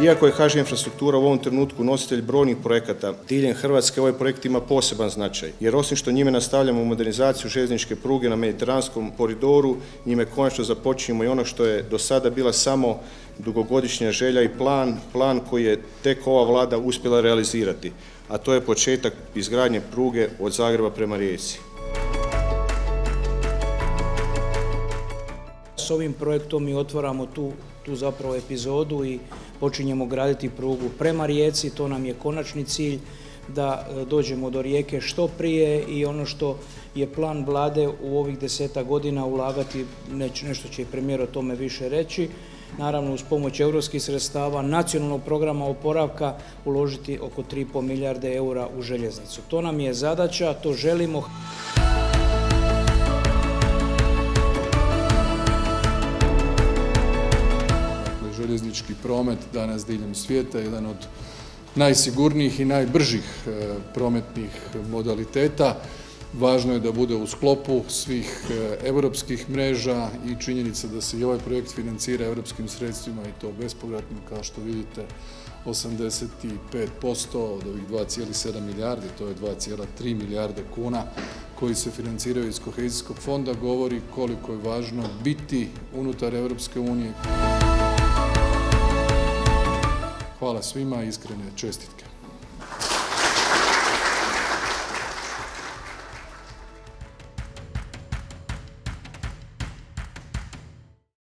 Iako je HŽ Infrastruktura u ovom trenutku nositelj brojnih projekata diljem Hrvatske, ovaj projekt ima poseban značaj, jer osim što njime nastavljamo modernizaciju željezničke pruge na Mediteranskom koridoru, njime konačno započinjemo i ono što je do sada bila samo dugogodišnja želja i plan koji je tek ova Vlada uspjela realizirati, a to je početak izgradnje pruge od Zagreba prema Rijeci. S ovim projektom mi otvaramo tu zapravo epizodu i počinjemo graditi prugu prema Rijeci. To nam je konačni cilj, da dođemo do Rijeke što prije i ono što je plan Vlade u ovih 10 godina ulagati, nešto će i premijer o tome više reći, naravno uz pomoć europskih sredstava, nacionalnog programa oporavka uložiti oko 3,5 milijarde eura u željeznicu. To nam je zadaća, to želimo. Željeznički promet danas diljem svijeta je jedan od najsigurnijih i najbržih prometnih modaliteta. Važno je da bude u sklopu svih europskih mreža i činjenica da se i ovaj projekt financira europskim sredstvima i to bespovratnim, kao što vidite 85% od ovih 2,7 milijardi, to je 2,3 milijarde kuna koji se financiraju iz kohezijskog fonda, govori koliko je važno biti unutar Europske unije. Hvala svima i iskrene čestitke.